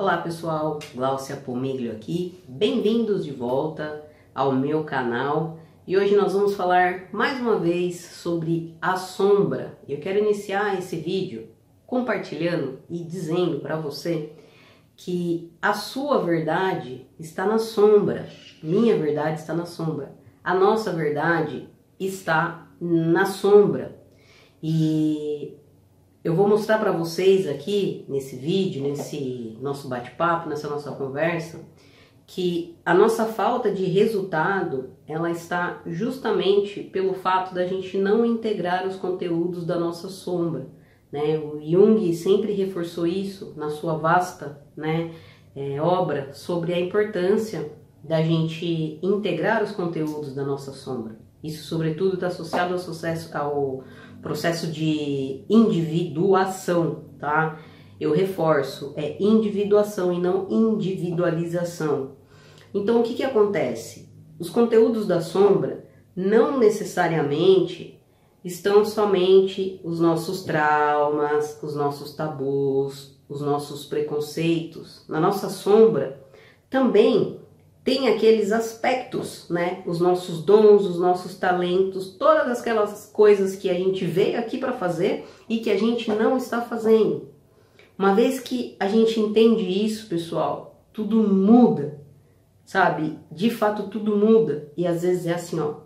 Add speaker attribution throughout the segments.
Speaker 1: Olá pessoal, Gláucia Pomiglio aqui, bem-vindos de volta ao meu canal e hoje nós vamos falar mais uma vez sobre a sombra. Eu quero iniciar esse vídeo compartilhando e dizendo para você que a sua verdade está na sombra, minha verdade está na sombra, a nossa verdade está na sombra. E eu vou mostrar para vocês aqui nesse vídeo, nesse nosso bate-papo, nessa nossa conversa, que a nossa falta de resultado, ela está justamente pelo fato da gente não integrar os conteúdos da nossa sombra, né? O Jung sempre reforçou isso na sua vasta, obra sobre a importância da gente integrar os conteúdos da nossa sombra. Isso, sobretudo, está associado ao processo de individuação, tá? Eu reforço, é individuação e não individualização. Então, o que acontece? Os conteúdos da sombra não necessariamente estão somente os nossos traumas, os nossos tabus, os nossos preconceitos. Na nossa sombra também tem aqueles aspectos, né? Os nossos dons, os nossos talentos, todas aquelas coisas que a gente veio aqui para fazer e que a gente não está fazendo. Uma vez que a gente entende isso, pessoal, tudo muda, sabe? De fato, tudo muda. E às vezes é assim, ó.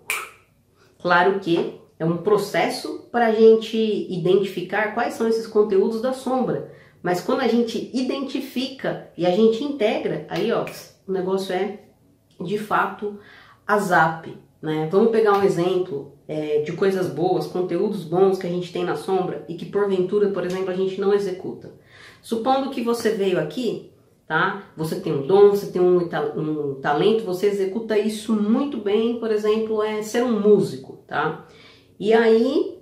Speaker 1: Claro que é um processo para a gente identificar quais são esses conteúdos da sombra. Mas quando a gente identifica e a gente integra, aí, ó, o negócio é de fato a zap, né? Vamos pegar um exemplo de coisas boas, conteúdos bons que a gente tem na sombra e que porventura, por exemplo, a gente não executa. Supondo que você veio aqui, tá? Você tem um dom, você tem um talento, você executa isso muito bem, por exemplo, ser um músico, tá? E aí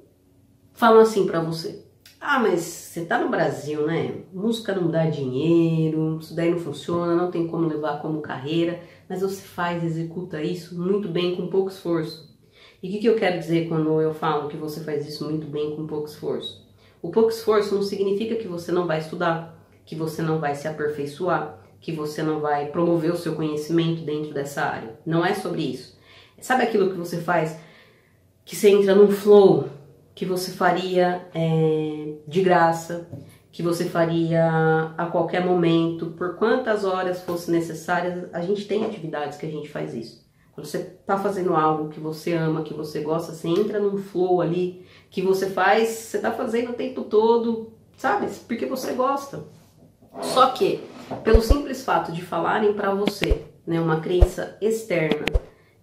Speaker 1: falam assim pra você: ah, mas você tá no Brasil, né? Música não dá dinheiro, isso daí não funciona, não tem como levar como carreira, mas você executa isso muito bem com pouco esforço. E o que eu quero dizer quando eu falo que você faz isso muito bem com pouco esforço? O pouco esforço não significa que você não vai estudar, que você não vai se aperfeiçoar, que você não vai promover o seu conhecimento dentro dessa área. Não é sobre isso. Sabe aquilo que você faz, que você entra num flow, que você faria de graça, que você faria a qualquer momento, por quantas horas fosse necessárias. A gente tem atividades que a gente faz isso. Quando você está fazendo algo que você ama, que você gosta, você entra num flow ali, que você está fazendo o tempo todo, sabe? Porque você gosta. Só que, pelo simples fato de falarem para você, né, uma crença externa,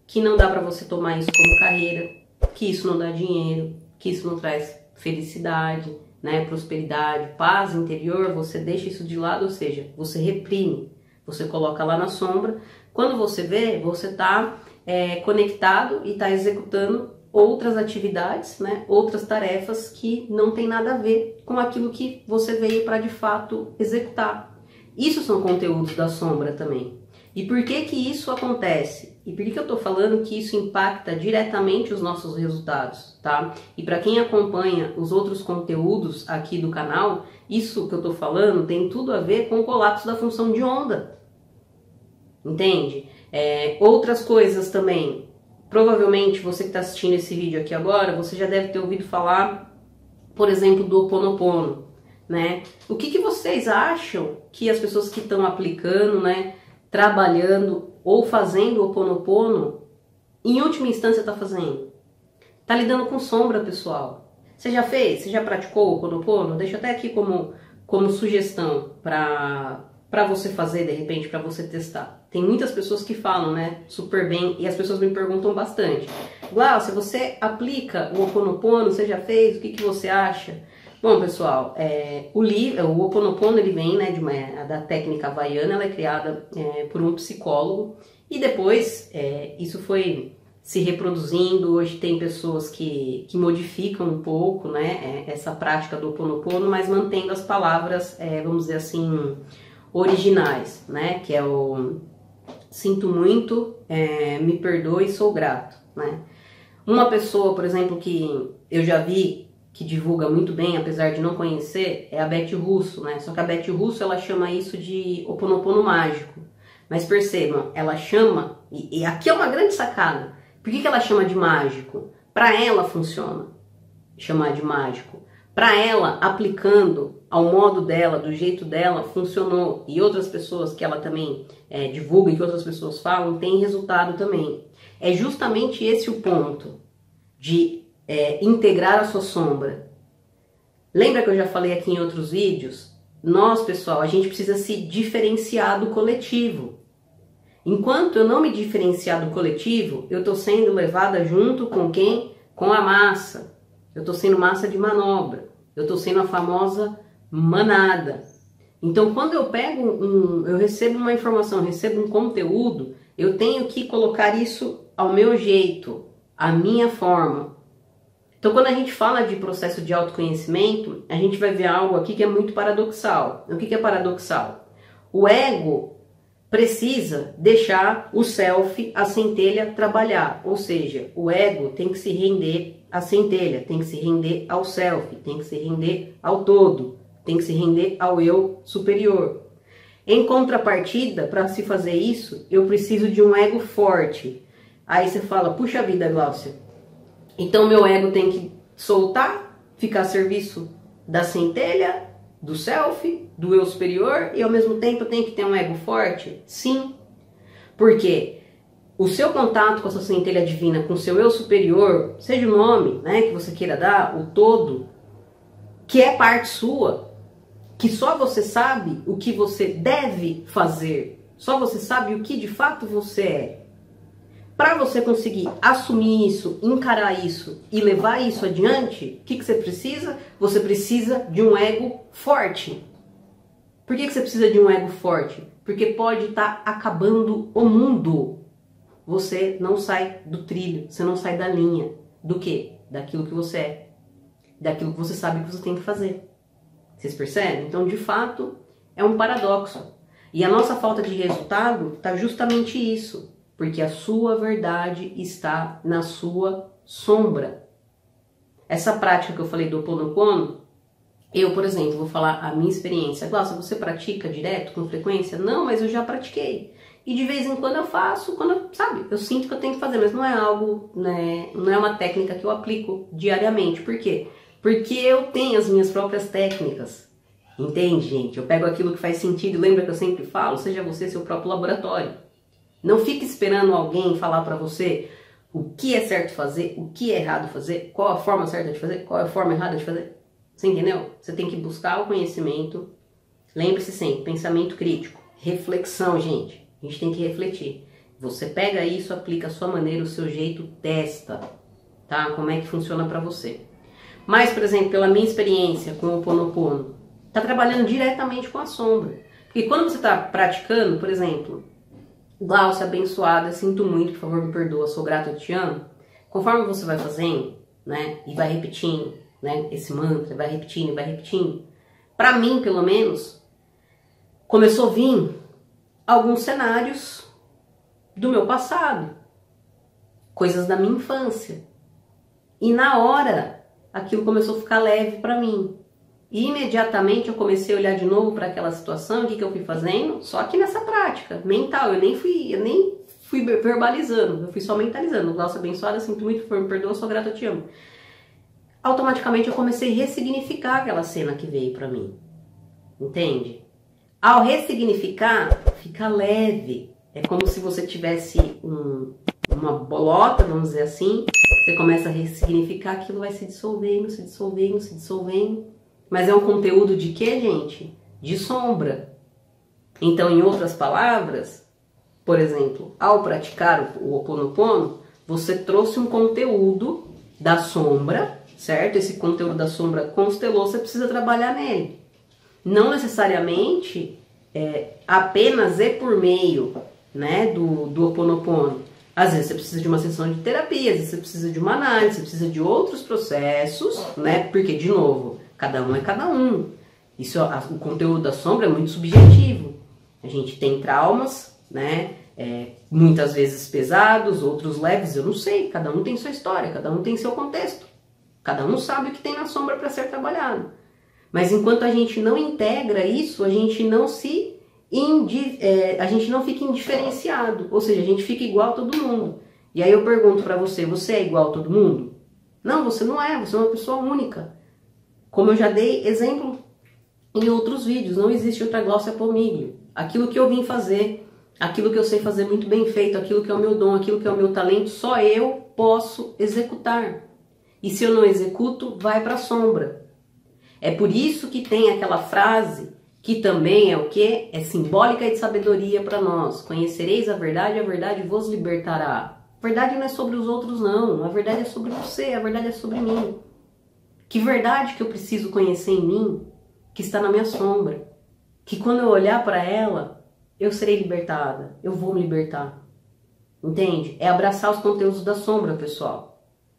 Speaker 1: que não dá para você tomar isso como carreira, que isso não dá dinheiro, que isso não traz felicidade, né, prosperidade, paz interior, você deixa isso de lado, ou seja, você reprime, você coloca lá na sombra. Quando você vê, você está conectado e está executando outras atividades, né, outras tarefas que não tem nada a ver com aquilo que você veio para de fato executar. Isso são conteúdos da sombra também. E por que isso acontece? E por que eu tô falando que isso impacta diretamente os nossos resultados, tá? E para quem acompanha os outros conteúdos aqui do canal, isso que eu tô falando tem tudo a ver com o colapso da função de onda. Entende? Outras coisas também. Provavelmente você que está assistindo esse vídeo aqui agora, você já deve ter ouvido falar, por exemplo, do Ho oponopono, né? O que vocês acham que as pessoas que estão aplicando, né, trabalhando ou fazendo o Ho oponopono, em última instância está fazendo? Tá lidando com sombra, pessoal. Você já fez? Você já praticou o Ho oponopono? Deixa até aqui como sugestão para você fazer, de repente, para você testar. Tem muitas pessoas que falam, né, super bem, e as pessoas me perguntam bastante: Gláucia, você aplica o Ho oponopono? Você já fez? O que você acha? Bom, pessoal, o Ho oponopono, ele vem, né, da técnica havaiana. Ela é criada por um psicólogo e depois isso foi se reproduzindo. Hoje tem pessoas que modificam um pouco, né, essa prática do Ho oponopono, mas mantendo as palavras, vamos dizer assim, originais, né, que é o sinto muito, me perdoe, sou grato, né. Uma pessoa, por exemplo, que eu já vi que divulga muito bem, apesar de não conhecer, é a Beth Russo, né? Só que a Beth Russo, ela chama isso de Ho'oponopono mágico. Mas percebam, ela chama, e aqui é uma grande sacada. Por que ela chama de mágico? Para ela funciona chamar de mágico. Para ela, aplicando ao modo dela, do jeito dela, funcionou. E outras pessoas que ela também divulga e que outras pessoas falam, tem resultado também. É justamente esse o ponto de integrar a sua sombra. Lembra que eu já falei aqui em outros vídeos? Nós, pessoal, a gente precisa se diferenciar do coletivo. Enquanto eu não me diferenciar do coletivo, eu estou sendo levada junto com quem? Com a massa. Eu estou sendo massa de manobra. Eu estou sendo a famosa manada. Então, quando eu eu recebo uma informação, recebo um conteúdo, eu tenho que colocar isso ao meu jeito, à minha forma. Então, quando a gente fala de processo de autoconhecimento, a gente vai ver algo aqui que é muito paradoxal. O que é paradoxal? O ego precisa deixar o self, a centelha, trabalhar. Ou seja, o ego tem que se render à centelha, tem que se render ao self, tem que se render ao todo, tem que se render ao eu superior. Em contrapartida, para se fazer isso, eu preciso de um ego forte. Aí você fala, puxa vida, Gláucia, então meu ego tem que soltar, ficar a serviço da centelha, do self, do eu superior, e ao mesmo tempo eu tenho que ter um ego forte? Sim. Porque o seu contato com a sua centelha divina, com o seu eu superior, seja o nome, né, que você queira dar, o todo, que é parte sua, que só você sabe o que você deve fazer, só você sabe o que de fato você é. Para você conseguir assumir isso, encarar isso e levar isso adiante, o que você precisa? Você precisa de um ego forte. Por que você precisa de um ego forte? Porque pode estar acabando o mundo. Você não sai do trilho, você não sai da linha. Do quê? Daquilo que você é. Daquilo que você sabe que você tem que fazer. Vocês percebem? Então, de fato, é um paradoxo. E a nossa falta de resultado está justamente isso. Porque a sua verdade está na sua sombra. Essa prática que eu falei do Ho'oponopono, eu, por exemplo, vou falar a minha experiência. Glaucia, você pratica direto, com frequência? Não, mas eu já pratiquei. E de vez em quando eu faço, eu sinto que eu tenho que fazer, mas não é algo, né, não é uma técnica que eu aplico diariamente. Por quê? Porque eu tenho as minhas próprias técnicas. Entende, gente? Eu pego aquilo que faz sentido, lembra que eu sempre falo? Seja você seu próprio laboratório. Não fique esperando alguém falar para você o que é certo fazer, o que é errado fazer, qual a forma certa de fazer, qual é a forma errada de fazer. Você entendeu? Você tem que buscar o conhecimento. Lembre-se sempre, pensamento crítico, reflexão, gente. A gente tem que refletir. Você pega isso, aplica a sua maneira, o seu jeito, testa, tá? Como é que funciona para você. Mas, por exemplo, pela minha experiência com o Ho'oponopono, tá trabalhando diretamente com a sombra. Porque quando você está praticando, por exemplo, Glaucia, abençoada, sinto muito, por favor me perdoa, sou grata, eu te amo. Conforme você vai fazendo, né, e vai repetindo, né, esse mantra, vai repetindo, para mim, pelo menos, começou a vir alguns cenários do meu passado, coisas da minha infância. E na hora, aquilo começou a ficar leve para mim. E imediatamente eu comecei a olhar de novo para aquela situação. O que eu fui fazendo? Só que nessa prática mental, eu nem fui verbalizando, eu fui só mentalizando. Glaucia, abençoada, sinto muito, por favor, me perdoa, sou grata, eu te amo. Automaticamente eu comecei a ressignificar aquela cena que veio para mim. Entende? Ao ressignificar, fica leve. É como se você tivesse uma bolota, vamos dizer assim. Você começa a ressignificar, aquilo vai se dissolvendo, se dissolvendo, se dissolvendo. Mas é um conteúdo de quê, gente? De sombra. Então, em outras palavras, por exemplo, ao praticar o Ho'oponopono, você trouxe um conteúdo da sombra, certo? Esse conteúdo da sombra constelou, você precisa trabalhar nele. Não necessariamente apenas por meio, né, do Ho'oponopono. Às vezes você precisa de uma sessão de terapia, às vezes você precisa de uma análise, você precisa de outros processos, né? Porque, de novo, cada um é cada um. O conteúdo da sombra é muito subjetivo. A gente tem traumas, né? Muitas vezes pesados, outros leves, eu não sei. Cada um tem sua história, cada um tem seu contexto. Cada um sabe o que tem na sombra para ser trabalhado. Mas enquanto a gente não integra isso, a gente não fica indiferenciado. Ou seja, a gente fica igual a todo mundo. E aí eu pergunto para você, você é igual a todo mundo? Não, você não é, você é uma pessoa única. Como eu já dei exemplo em outros vídeos, não existe outra Gláucia Pomiglio. Aquilo que eu vim fazer, aquilo que eu sei fazer muito bem feito, aquilo que é o meu dom, aquilo que é o meu talento, só eu posso executar. E se eu não executo, vai para a sombra. É por isso que tem aquela frase, que também é o quê? É simbólica e de sabedoria para nós. Conhecereis a verdade vos libertará. A verdade não é sobre os outros, não. A verdade é sobre você, a verdade é sobre mim. Que verdade que eu preciso conhecer em mim, que está na minha sombra. Que quando eu olhar para ela, eu serei libertada. Eu vou me libertar. Entende? É abraçar os conteúdos da sombra, pessoal.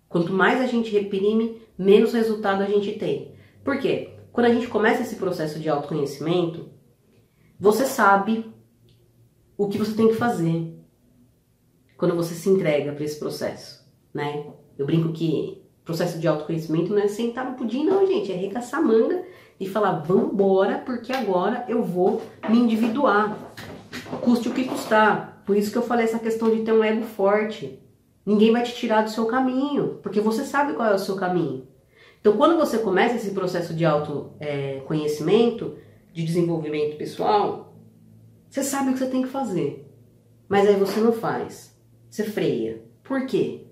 Speaker 1: Quanto mais a gente reprime, menos resultado a gente tem. Por quê? Quando a gente começa esse processo de autoconhecimento, você sabe o que você tem que fazer quando você se entrega para esse processo, né? Eu brinco que o processo de autoconhecimento não é sentar no pudim, não, gente. É arregaçar a manga e falar, vambora, porque agora eu vou me individuar. Custe o que custar. Por isso que eu falei essa questão de ter um ego forte. Ninguém vai te tirar do seu caminho, porque você sabe qual é o seu caminho. Então, quando você começa esse processo de autoconhecimento, de desenvolvimento pessoal, você sabe o que você tem que fazer. Mas aí você não faz. Você freia. Por quê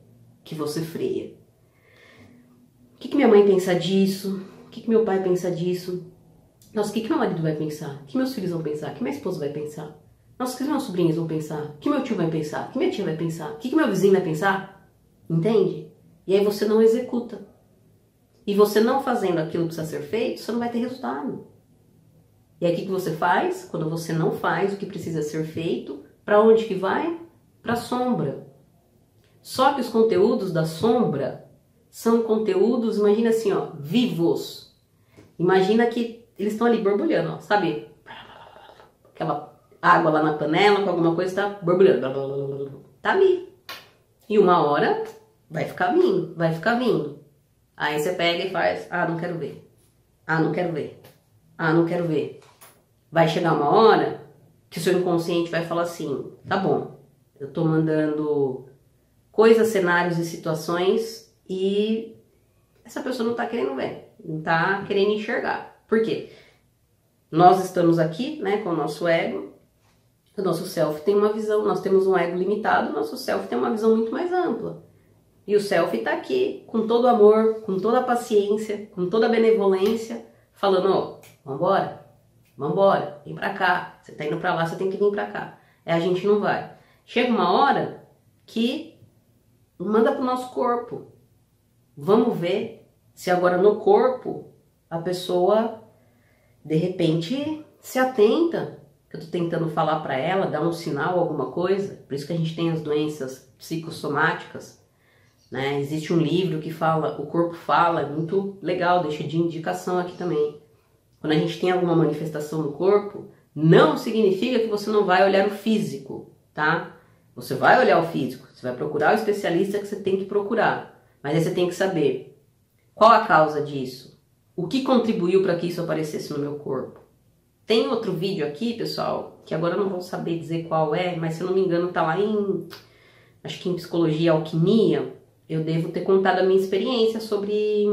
Speaker 1: que você freia? O que minha mãe pensa disso? O que meu pai pensa disso? Nossa, o que meu marido vai pensar? O que meus filhos vão pensar? O que minha esposa vai pensar? Nossa, o que meus sobrinhos vão pensar? O que meu tio vai pensar? O que minha tia vai pensar? O que meu vizinho vai pensar? Entende? E aí você não executa. E você não fazendo aquilo que precisa ser feito, você não vai ter resultado. E aí o que você faz? Quando você não faz o que precisa ser feito, para onde que vai? Para a sombra. Só que os conteúdos da sombra são conteúdos, imagina assim, ó, vivos. Imagina que eles estão ali borbulhando, ó, sabe? Aquela água lá na panela com alguma coisa está borbulhando. Tá ali. E uma hora vai ficar vindo, vai ficar vindo. Aí você pega e faz, ah, não quero ver. Ah, não quero ver. Ah, não quero ver. Vai chegar uma hora que o seu inconsciente vai falar assim, tá bom, eu tô mandando coisas, cenários e situações e essa pessoa não tá querendo ver, não tá querendo enxergar. Por quê? Nós estamos aqui, né, com o nosso ego, o nosso self tem uma visão, nós temos um ego limitado, o nosso self tem uma visão muito mais ampla. E o self tá aqui, com todo o amor, com toda a paciência, com toda a benevolência, falando, ó, vambora, vambora, vem pra cá. Você tá indo pra lá, você tem que vir pra cá. Aí a gente não vai. Chega uma hora que manda pro nosso corpo. Vamos ver se agora no corpo a pessoa, de repente, se atenta. Eu tô tentando falar pra ela, dar um sinal, alguma coisa. Por isso que a gente tem as doenças psicossomáticas. Né? Existe um livro que fala, o corpo fala, é muito legal, deixa de indicação aqui também. Quando a gente tem alguma manifestação no corpo, não significa que você não vai olhar o físico, tá? Você vai olhar o físico, você vai procurar o especialista que você tem que procurar. Mas aí você tem que saber qual a causa disso, o que contribuiu para que isso aparecesse no meu corpo. Tem outro vídeo aqui, pessoal, que agora eu não vou saber dizer qual é, mas se eu não me engano tá lá em, acho que em Psicologia e Alquimia. Eu devo ter contado a minha experiência sobre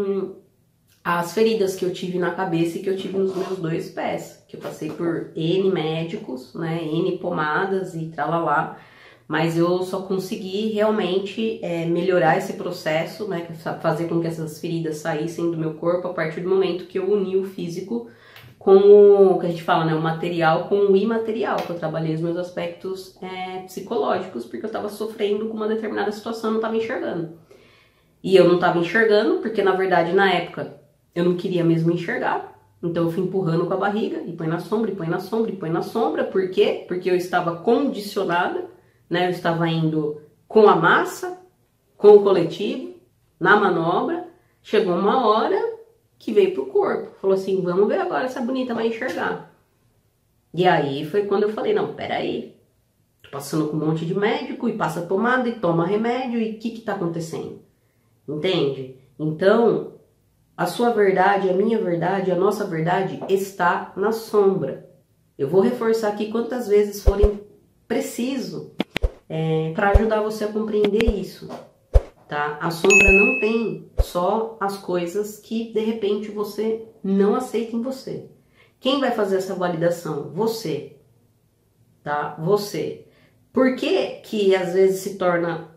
Speaker 1: as feridas que eu tive na cabeça e que eu tive nos meus 2 pés. Que eu passei por N médicos, né, N pomadas e tralalá. Mas eu só consegui realmente melhorar esse processo, né, fazer com que essas feridas saíssem do meu corpo a partir do momento que eu uni o físico com o que a gente fala, né, o material com o imaterial, que eu trabalhei os meus aspectos psicológicos, porque eu estava sofrendo com uma determinada situação e não estava enxergando. E eu não estava enxergando, porque na verdade na época eu não queria mesmo enxergar, então eu fui empurrando com a barriga, e põe na sombra, e põe na sombra, e põe na sombra. Por quê? Porque eu estava condicionada, né, eu estava indo com a massa, com o coletivo, na manobra, chegou uma hora que veio pro corpo. Falou assim, vamos ver agora se a bonita vai enxergar. E aí foi quando eu falei, não, peraí. Tô passando com um monte de médico e passa pomada e toma remédio e o que tá acontecendo? Entende? Então, A sua verdade, a minha verdade, a nossa verdade está na sombra. Eu vou reforçar aqui quantas vezes forem preciso para ajudar você a compreender isso. Tá? A sombra não tem só as coisas que de repente você não aceita em você. Quem vai fazer essa validação? Você. Tá? Você. Por que às vezes se torna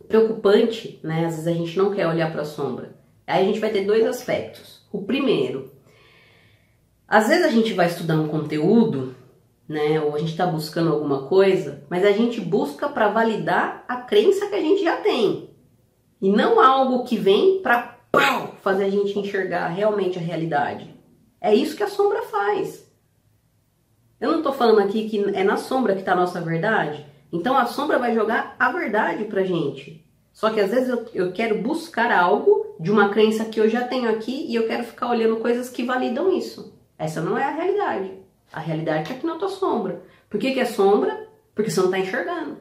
Speaker 1: preocupante, né? Às vezes a gente não quer olhar para a sombra. Aí a gente vai ter dois aspectos. O primeiro, às vezes a gente vai estudar um conteúdo, né? Ou a gente está buscando alguma coisa, mas a gente busca para validar a crença que a gente já tem. E não algo que vem para fazer a gente enxergar realmente a realidade. É isso que a sombra faz. Eu não estou falando aqui que é na sombra que está a nossa verdade. Então a sombra vai jogar a verdade pra gente. Só que às vezes eu quero buscar algo de uma crença que eu já tenho aqui e eu quero ficar olhando coisas que validam isso. Essa não é a realidade. A realidade está aqui na tua sombra. Por que é sombra? Porque você não está enxergando.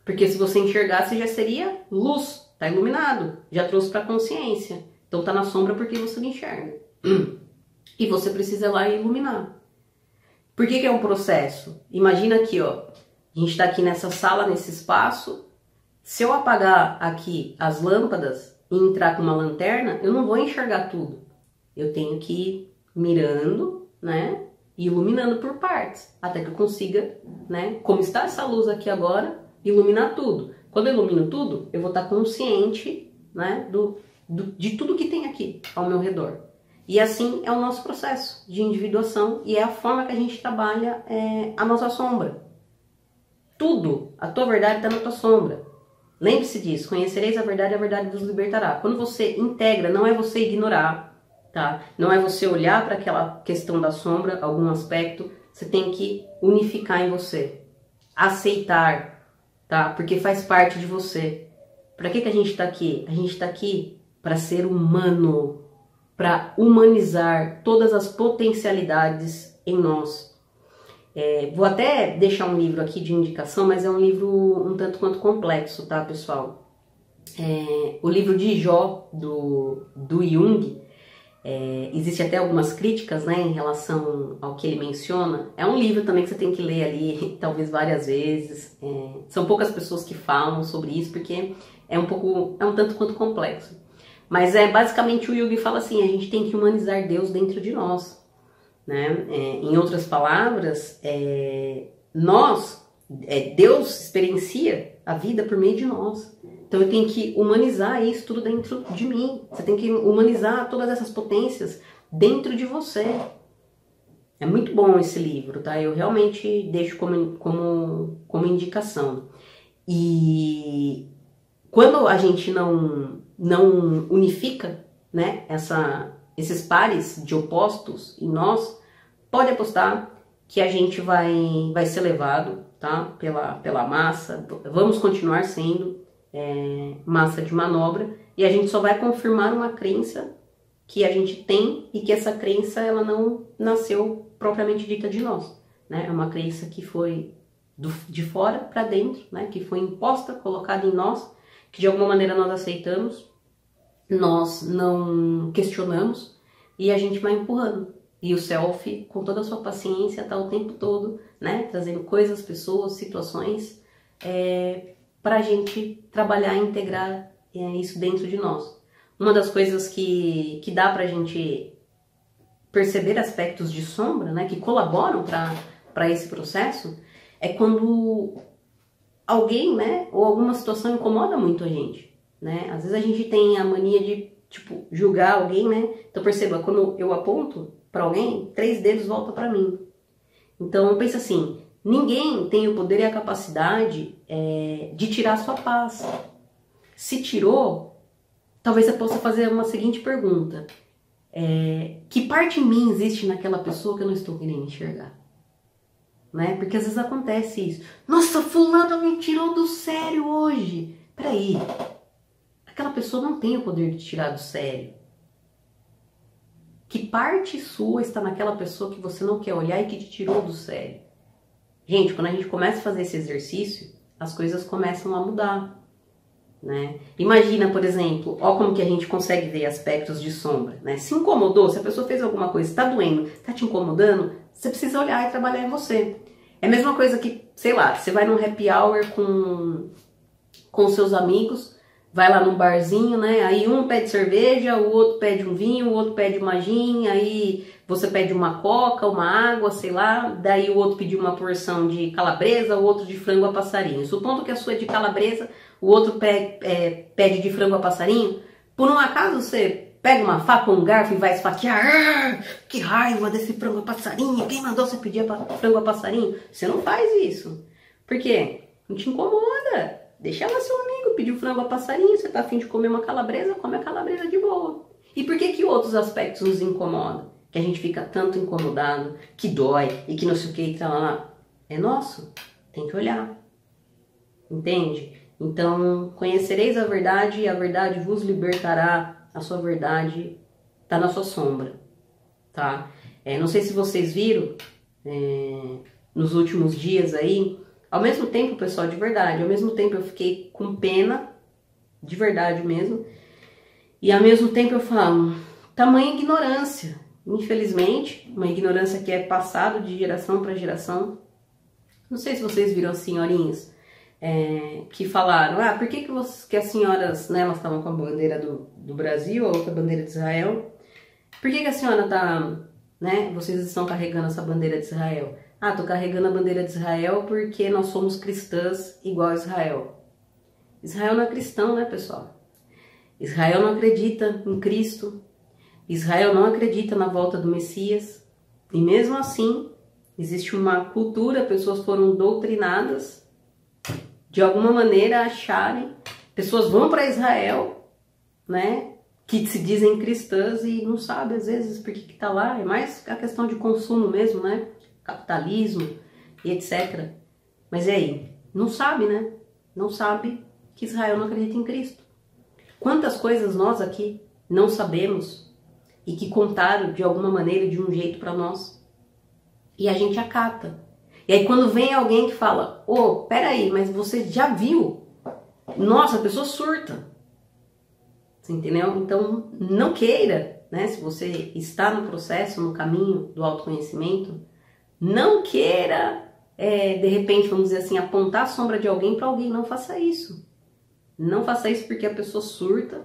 Speaker 1: Porque se você enxergasse já seria luz, está iluminado, já trouxe para a consciência. Então está na sombra porque você não enxerga. E você precisa ir lá e iluminar. Por que é um processo? Imagina aqui, ó. A gente está aqui nessa sala, nesse espaço. Se eu apagar aqui as lâmpadas e entrar com uma lanterna, eu não vou enxergar tudo. Eu tenho que ir mirando, né? E iluminando por partes, até que eu consiga, né? Como está essa luz aqui agora, iluminar tudo. Quando eu ilumino tudo, eu vou estar consciente, né? De tudo que tem aqui ao meu redor. E assim é o nosso processo de individuação e é a forma que a gente trabalha a nossa sombra. Tudo, a tua verdade está na tua sombra. Lembre-se disso, conhecereis a verdade vos libertará. Quando você integra, não é você ignorar, tá? Não é você olhar para aquela questão da sombra, algum aspecto, você tem que unificar em você. Aceitar, tá? Porque faz parte de você. Para que a gente está aqui? A gente está aqui para ser humano, para humanizar todas as potencialidades em nós. Vou até deixar um livro aqui de indicação, mas é um livro um tanto quanto complexo, tá, pessoal? O livro de Jó, do Jung, existe até algumas críticas, né, em relação ao que ele menciona. É um livro também que você tem que ler ali, talvez várias vezes. São poucas pessoas que falam sobre isso, porque é um tanto quanto complexo. Mas basicamente o Jung fala assim, a gente tem que humanizar Deus dentro de nós. Né? Em outras palavras, Deus experiencia a vida por meio de nós. Então eu tenho que humanizar isso tudo dentro de mim. Você tem que humanizar todas essas potências dentro de você. É muito bom esse livro, tá? Eu realmente deixo como indicação. E quando a gente não unifica, né, esses pares de opostos em nós, pode apostar que a gente vai ser levado, tá, pela massa. Vamos continuar sendo massa de manobra e a gente só vai confirmar uma crença que a gente tem e que essa crença ela não nasceu propriamente dita de nós, né? É uma crença que foi de fora para dentro, né? Que foi imposta, colocada em nós, que de alguma maneira nós aceitamos, nós não questionamos e a gente vai empurrando. E o self, com toda a sua paciência, está o tempo todo, né, trazendo coisas, pessoas, situações, para a gente trabalhar e integrar isso dentro de nós. Uma das coisas que dá para a gente perceber aspectos de sombra, né, que colaboram para esse processo, é quando alguém, né, ou alguma situação incomoda muito a gente. Né? Às vezes a gente tem a mania de, tipo, julgar alguém, né? Então perceba, quando eu aponto para alguém, 3 dedos voltam para mim. Então pensa assim, ninguém tem o poder e a capacidade de tirar a sua paz. Se tirou, talvez você possa fazer uma seguinte pergunta. Que parte em mim existe naquela pessoa que eu não estou querendo enxergar? Né? Porque às vezes acontece isso. Nossa, fulano me tirou do sério hoje. Peraí. Aquela pessoa não tem o poder de tirar do sério. Que parte sua está naquela pessoa que você não quer olhar e que te tirou do sério? Gente, quando a gente começa a fazer esse exercício, as coisas começam a mudar. né? Imagina, por exemplo, ó como que a gente consegue ver aspectos de sombra, né? Se incomodou, se a pessoa fez alguma coisa, está doendo, está te incomodando, você precisa olhar e trabalhar em você. É a mesma coisa que, sei lá, você vai num happy hour com seus amigos, vai lá num barzinho, né? Aí um pede cerveja, o outro pede um vinho, o outro pede uma gin, aí você pede uma coca, uma água, sei lá, daí o outro pediu uma porção de calabresa, o outro de frango a passarinho. Supondo que a sua é de calabresa, o outro pede de frango a passarinho, por um acaso você pega uma faca ou um garfo e vai esfaquear. Ah, que raiva desse frango a passarinho, quem mandou você pedir frango a passarinho? Você não faz isso. Por quê? Não te incomoda. Deixa lá seu amigo pedir o frango a passarinho, você tá afim de comer uma calabresa, come a calabresa de boa. E por que outros aspectos nos incomodam? Que a gente fica tanto incomodado, que dói e que não sei o que e tal lá. É nosso, tem que olhar. Entende? Então, conhecereis a verdade e a verdade vos libertará. A sua verdade tá na sua sombra, tá? Não sei se vocês viram nos últimos dias aí. Ao mesmo tempo, pessoal, de verdade, ao mesmo tempo eu fiquei com pena, de verdade mesmo, e ao mesmo tempo eu falo, tamanha ignorância, infelizmente, uma ignorância que é passada de geração para geração. Não sei se vocês viram as senhorinhas que falaram, por que as senhoras, né, elas estavam com a bandeira do Brasil, a outra bandeira de Israel, por que a senhora tá, né, vocês estão carregando essa bandeira de Israel? Tô carregando a bandeira de Israel porque nós somos cristãs igual a Israel. Israel não é cristão, né, pessoal? Israel não acredita em Cristo. Israel não acredita na volta do Messias. E mesmo assim, existe uma cultura, pessoas foram doutrinadas de alguma maneira a acharem. Pessoas vão para Israel, né, que se dizem cristãs e não sabem às vezes por que tá lá. É mais a questão de consumo mesmo, né? Capitalismo e etc. Mas e aí? Não sabe, né? Não sabe que Israel não acredita em Cristo. Quantas coisas nós aqui não sabemos e que contaram de alguma maneira, de um jeito para nós. E a gente acata. E aí quando vem alguém que fala, peraí, mas você já viu? Nossa, a pessoa surta. Você entendeu? Então não queira, né? Se você está no processo, no caminho do autoconhecimento, não queira, de repente, vamos dizer assim, apontar a sombra de alguém para alguém. Não faça isso. Não faça isso porque a pessoa surta.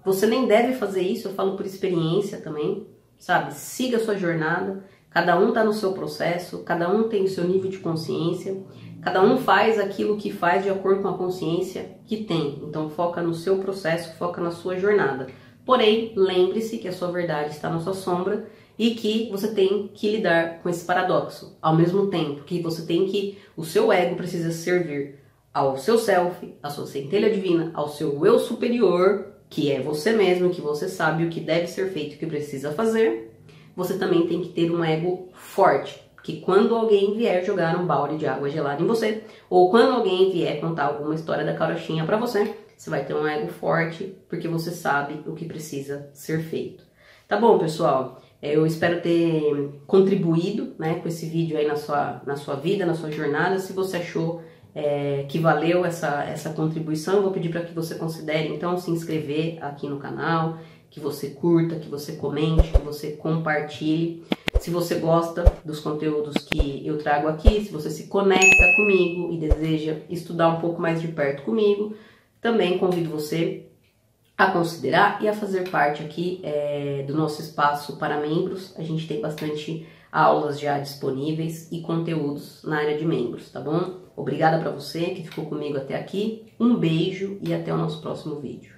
Speaker 1: Você nem deve fazer isso, eu falo por experiência também, sabe? Siga a sua jornada. Cada um está no seu processo, cada um tem o seu nível de consciência, cada um faz aquilo que faz de acordo com a consciência que tem. Então foca no seu processo, foca na sua jornada. Porém, lembre-se que a sua verdade está na sua sombra e que você tem que lidar com esse paradoxo. Ao mesmo tempo que você tem que, o seu ego precisa servir ao seu self, à sua centelha divina, ao seu eu superior, que é você mesmo, que você sabe o que deve ser feito, o que precisa fazer. Você também tem que ter um ego forte, que quando alguém vier jogar um balde de água gelada em você, ou quando alguém vier contar alguma história da carochinha pra você, você vai ter um ego forte, porque você sabe o que precisa ser feito. Tá bom, pessoal? Eu espero ter contribuído, né, com esse vídeo aí na sua vida, na sua jornada. Se você achou que valeu essa contribuição, eu vou pedir para que você considere, então, se inscrever aqui no canal, que você curta, que você comente, que você compartilhe. Se você gosta dos conteúdos que eu trago aqui, se você se conecta comigo e deseja estudar um pouco mais de perto comigo, também convido você a considerar e a fazer parte aqui do nosso espaço para membros. A gente tem bastante aulas já disponíveis e conteúdos na área de membros, tá bom? Obrigada para você que ficou comigo até aqui, um beijo e até o nosso próximo vídeo.